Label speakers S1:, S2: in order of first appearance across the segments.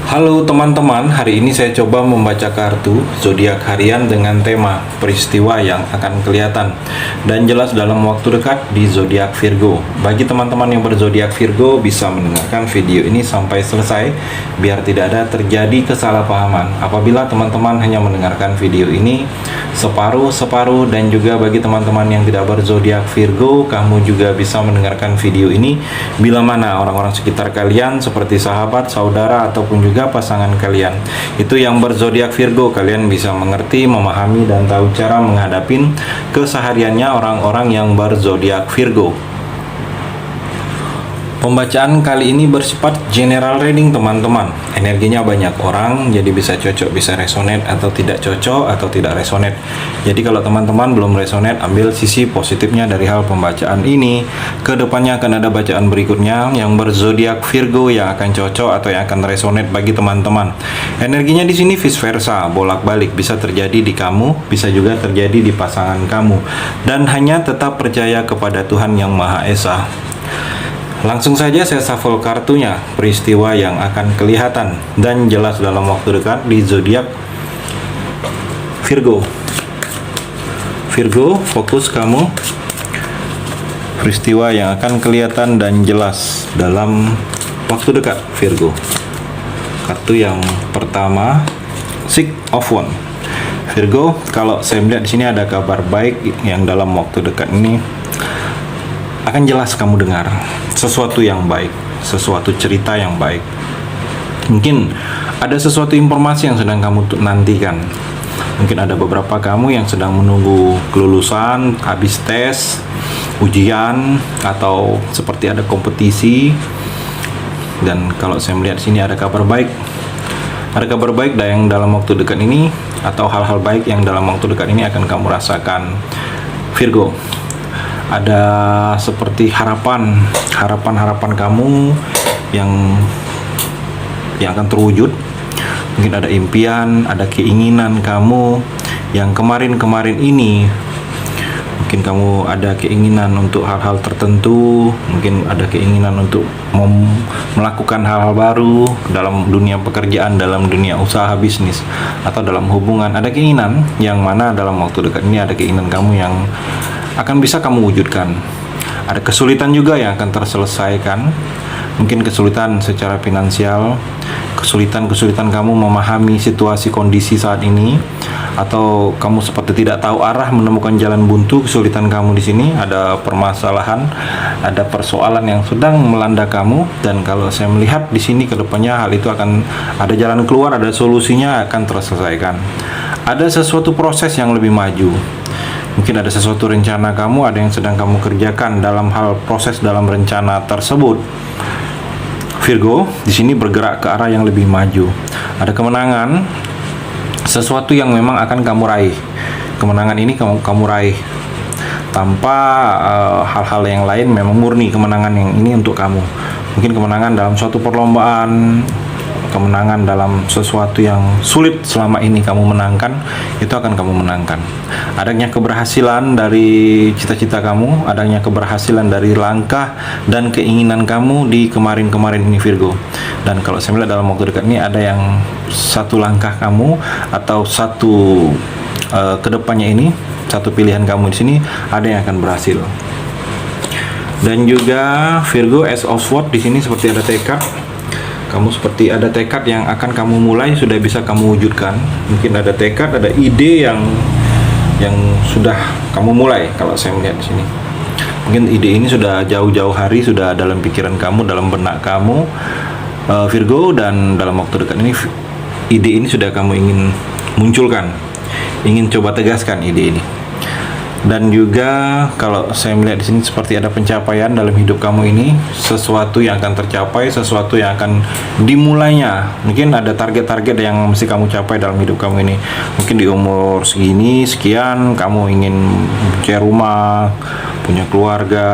S1: Halo teman-teman, hari ini saya coba membaca kartu zodiak harian dengan tema peristiwa yang akan kelihatan dan jelas dalam waktu dekat di zodiak Virgo. Bagi teman-teman yang berzodiak Virgo bisa mendengarkan video ini sampai selesai biar tidak ada terjadi kesalahpahaman. Apabila teman-teman hanya mendengarkan video ini separuh-separuh, dan juga bagi teman-teman yang tidak berzodiak Virgo, kamu juga bisa mendengarkan video ini bila mana orang-orang sekitar kalian seperti sahabat, saudara, ataupun juga pasangan kalian itu yang berzodiak Virgo, kalian bisa mengerti, memahami, dan tahu cara menghadapi kesehariannya orang-orang yang berzodiak Virgo. Pembacaan kali ini bersifat general reading teman-teman. Energinya banyak orang, jadi bisa cocok, bisa resonate, atau tidak cocok, atau tidak resonate. Jadi kalau teman-teman belum resonate, ambil sisi positifnya dari hal pembacaan ini. Kedepannya akan ada bacaan berikutnya yang berzodiak Virgo yang akan cocok atau yang akan resonate bagi teman-teman. Energinya di sini vice versa, bolak-balik, bisa terjadi di kamu, bisa juga terjadi di pasangan kamu. Dan hanya tetap percaya kepada Tuhan Yang Maha Esa. Langsung saja saya shuffle kartunya, peristiwa yang akan kelihatan dan jelas dalam waktu dekat di zodiak Virgo. Virgo, fokus kamu. Peristiwa yang akan kelihatan dan jelas dalam waktu dekat Virgo. Kartu yang pertama, Six of Wands. Virgo, kalau saya melihat di sini ada kabar baik yang dalam waktu dekat ini akan jelas kamu dengar sesuatu yang baik, sesuatu cerita yang baik. Mungkin ada sesuatu informasi yang sedang kamu nantikan. Mungkin ada beberapa kamu yang sedang menunggu kelulusan, habis tes, ujian, atau seperti ada kompetisi. Dan kalau saya melihat sini ada kabar baik. Ada kabar baik yang dalam waktu dekat ini, atau hal-hal baik yang dalam waktu dekat ini akan kamu rasakan, Virgo. Ada seperti harapan kamu yang akan terwujud. Mungkin ada impian, ada keinginan kamu yang kemarin-kemarin ini. Mungkin kamu ada keinginan untuk hal-hal tertentu, mungkin ada keinginan untuk melakukan hal-hal baru dalam dunia pekerjaan, dalam dunia usaha bisnis, atau dalam hubungan. Ada keinginan yang mana dalam waktu dekat ini ada keinginan kamu yang akan bisa kamu wujudkan. Ada kesulitan juga yang akan terselesaikan. Mungkin kesulitan secara finansial, kesulitan kamu memahami situasi kondisi saat ini, atau kamu seperti tidak tahu arah, menemukan jalan buntu. Kesulitan kamu di sini ada permasalahan, ada persoalan yang sedang melanda kamu, dan kalau saya melihat di sini kedepannya hal itu akan ada jalan keluar, ada solusinya akan terselesaikan. Ada sesuatu proses yang lebih maju. Mungkin ada sesuatu rencana kamu, ada yang sedang kamu kerjakan dalam hal proses dalam rencana tersebut. Virgo di sini bergerak ke arah yang lebih maju. Ada kemenangan, sesuatu yang memang akan kamu raih. Kemenangan ini kamu raih tanpa hal-hal yang lain, memang murni kemenangan yang ini untuk kamu. Mungkin kemenangan dalam suatu perlombaan, kemenangan dalam sesuatu yang sulit selama ini kamu menangkan, itu akan kamu menangkan. Adanya keberhasilan dari cita-cita kamu, adanya keberhasilan dari langkah dan keinginan kamu di kemarin-kemarin ini, Virgo. Dan kalau saya melihat dalam waktu dekat ini ada yang satu langkah kamu atau satu kedepannya ini, satu pilihan kamu di sini ada yang akan berhasil. Dan juga Virgo, Ace of Swords di sini seperti ada tekad. Kamu seperti ada tekad yang akan kamu mulai, sudah bisa kamu wujudkan. Mungkin ada tekad, ada ide yang sudah kamu mulai. Kalau saya melihat di sini, mungkin ide ini sudah jauh-jauh hari sudah dalam pikiran kamu, dalam benak kamu, Virgo, dan dalam waktu dekat ini ide ini sudah kamu ingin munculkan, ingin coba tegaskan ide ini. Dan juga kalau saya melihat di sini seperti ada pencapaian dalam hidup kamu ini, sesuatu yang akan tercapai, sesuatu yang akan dimulainya. Mungkin ada target-target yang mesti kamu capai dalam hidup kamu ini. Mungkin di umur segini, sekian, kamu ingin punya rumah, punya keluarga,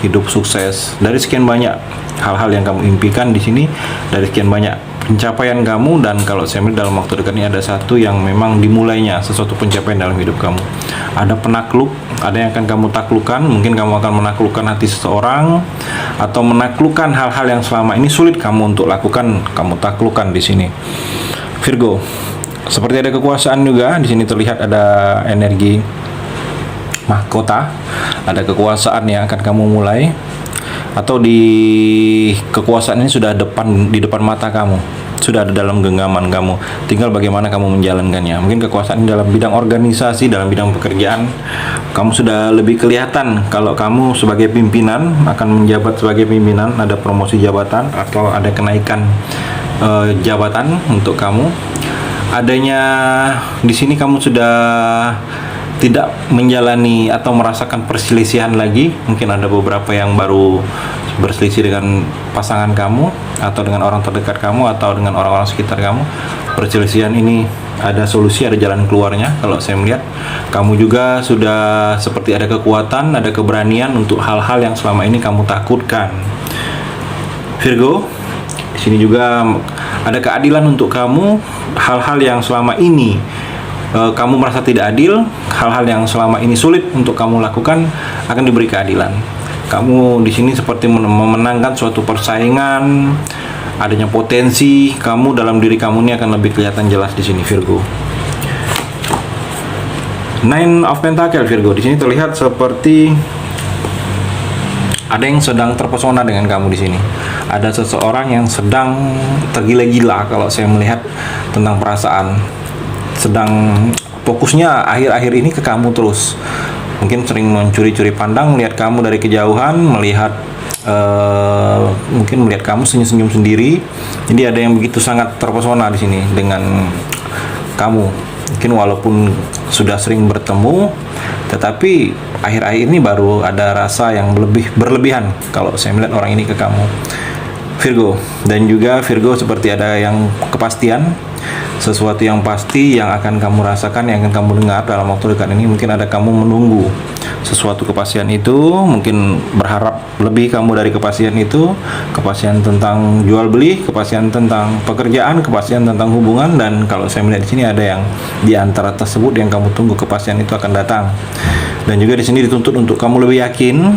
S1: hidup sukses. Dari sekian banyak hal-hal yang kamu impikan di sini, dari sekian banyak pencapaian kamu, dan kalau saya melihat dalam waktu dekat ini ada satu yang memang dimulainya, sesuatu pencapaian dalam hidup kamu. Ada penakluk, ada yang akan kamu taklukkan. Mungkin kamu akan menaklukkan hati seseorang atau menaklukkan hal-hal yang selama ini sulit kamu untuk lakukan, kamu taklukkan di sini. Virgo, seperti ada kekuasaan juga di sini, terlihat ada energi mahkota, ada kekuasaan yang akan kamu mulai, atau di kekuasaan ini sudah di depan mata kamu, sudah ada dalam genggaman kamu, tinggal bagaimana kamu menjalankannya. Mungkin kekuasaan ini dalam bidang organisasi, dalam bidang pekerjaan, kamu sudah lebih kelihatan kalau kamu sebagai pimpinan akan menjabat sebagai pimpinan, ada promosi jabatan atau ada kenaikan jabatan untuk kamu. Adanya di sini kamu sudah tidak menjalani atau merasakan perselisihan lagi. Mungkin ada beberapa yang baru berselisih dengan pasangan kamu atau dengan orang terdekat kamu atau dengan orang-orang sekitar kamu. Perselisihan ini ada solusi, ada jalan keluarnya. Kalau saya melihat kamu juga sudah seperti ada kekuatan, ada keberanian untuk hal-hal yang selama ini kamu takutkan. Virgo, di sini juga ada keadilan untuk kamu. Hal-hal yang selama ini kamu merasa tidak adil, hal-hal yang selama ini sulit untuk kamu lakukan akan diberi keadilan. Kamu di sini seperti memenangkan suatu persaingan, adanya potensi kamu dalam diri kamu ini akan lebih kelihatan jelas di sini, Virgo. Nine of Pentacles, Virgo, di sini terlihat seperti ada yang sedang terpesona dengan kamu di sini. Ada seseorang yang sedang tergila-gila kalau saya melihat tentang perasaan. Sedang fokusnya akhir-akhir ini ke kamu terus. Mungkin sering mencuri-curi pandang, melihat kamu dari kejauhan, mungkin melihat kamu senyum-senyum sendiri. Jadi ada yang begitu sangat terpesona di sini dengan kamu. Mungkin walaupun sudah sering bertemu, tetapi akhir-akhir ini baru ada rasa yang berlebihan kalau saya melihat orang ini ke kamu, Virgo. Dan juga Virgo seperti ada yang kepastian, sesuatu yang pasti yang akan kamu rasakan, yang akan kamu dengar dalam waktu dekat ini. Mungkin ada kamu menunggu sesuatu kepastian itu, mungkin berharap lebih kamu dari kepastian itu, kepastian tentang jual beli, kepastian tentang pekerjaan, kepastian tentang hubungan. Dan kalau saya melihat di sini ada yang di antara tersebut yang kamu tunggu kepastian itu akan datang. Dan juga di sini dituntut untuk kamu lebih yakin,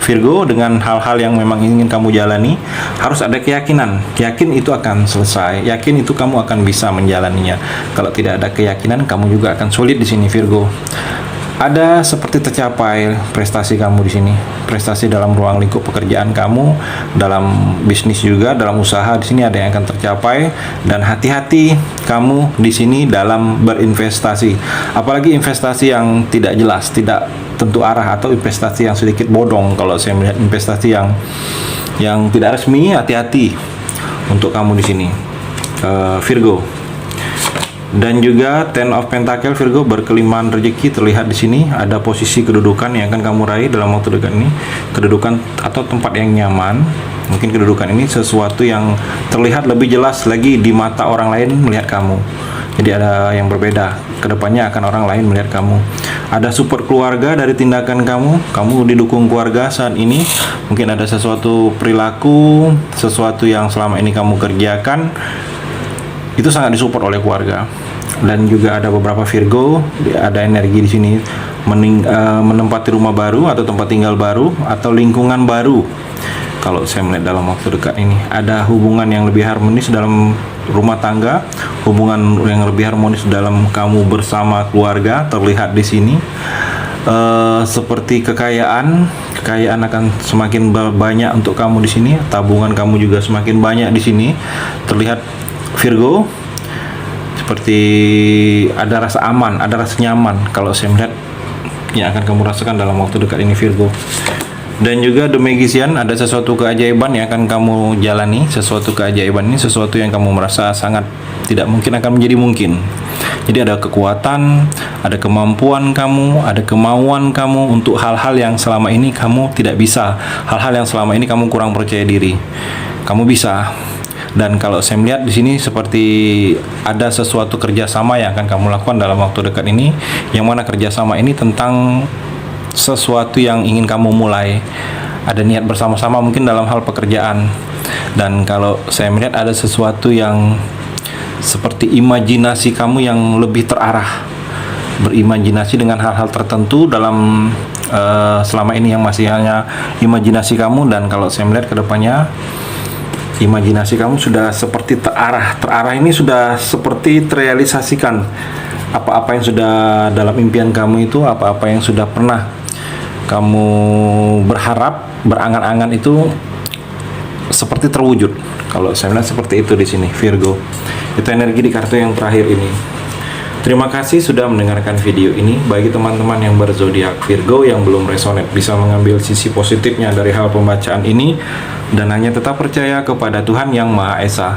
S1: Virgo, dengan hal-hal yang memang ingin kamu jalani. Harus ada keyakinan, yakin itu akan selesai, yakin itu kamu akan bisa menjalaninya. Kalau tidak ada keyakinan, kamu juga akan sulit di sini, Virgo. Ada seperti tercapai prestasi kamu di sini, prestasi dalam ruang lingkup pekerjaan kamu, dalam bisnis juga, dalam usaha. Di sini ada yang akan tercapai. Dan hati-hati kamu di sini dalam berinvestasi, apalagi investasi yang tidak jelas, tidak tentu arah, atau investasi yang sedikit bodong. Kalau saya melihat investasi yang tidak resmi, hati-hati untuk kamu di sini, Virgo. Dan juga Ten of Pentacles, Virgo, berkelimpahan rezeki terlihat di sini. Ada posisi kedudukan yang akan kamu raih dalam waktu dekat ini, kedudukan atau tempat yang nyaman. Mungkin kedudukan ini sesuatu yang terlihat lebih jelas lagi di mata orang lain melihat kamu. Jadi ada yang berbeda, kedepannya akan orang lain melihat kamu. Ada support keluarga dari tindakan kamu didukung keluarga saat ini. Mungkin ada sesuatu perilaku, sesuatu yang selama ini kamu kerjakan, itu sangat disupport oleh keluarga. Dan juga ada beberapa Virgo, ada energi di sini menempati rumah baru atau tempat tinggal baru atau lingkungan baru. Kalau saya melihat dalam waktu dekat ini ada hubungan yang lebih harmonis dalam rumah tangga, hubungan yang lebih harmonis dalam kamu bersama keluarga terlihat di sini. Seperti kekayaan akan semakin banyak untuk kamu di sini. Tabungan kamu juga semakin banyak di sini terlihat, Virgo. Seperti ada rasa aman, ada rasa nyaman kalau saya melihat yang akan kamu rasakan dalam waktu dekat ini, Virgo. Dan juga The Magician, ada sesuatu keajaiban yang akan kamu jalani. Sesuatu keajaiban ini sesuatu yang kamu merasa sangat tidak mungkin akan menjadi mungkin. Jadi ada kekuatan, ada kemampuan kamu, ada kemauan kamu untuk hal-hal yang selama ini kamu tidak bisa, hal-hal yang selama ini kamu kurang percaya diri, kamu bisa. Dan kalau saya melihat di sini seperti ada sesuatu kerjasama yang akan kamu lakukan dalam waktu dekat ini, yang mana kerjasama ini tentang sesuatu yang ingin kamu mulai. Ada niat bersama-sama mungkin dalam hal pekerjaan. Dan kalau saya melihat ada sesuatu yang seperti imajinasi kamu yang lebih terarah, berimajinasi dengan hal-hal tertentu dalam selama ini yang masih hanya imajinasi kamu. Dan kalau saya melihat ke depannya, imajinasi kamu sudah seperti terarah ini sudah seperti terrealisasikan. Apa-apa yang sudah dalam impian kamu itu, apa-apa yang sudah pernah kamu berharap, berangan-angan itu seperti terwujud. Kalau saya melihat seperti itu di sini, Virgo. Itu energi di kartu yang terakhir ini. Terima kasih sudah mendengarkan video ini. Bagi teman-teman yang berzodiak Virgo yang belum resonate, bisa mengambil sisi positifnya dari hal pembacaan ini dan hanya tetap percaya kepada Tuhan Yang Maha Esa.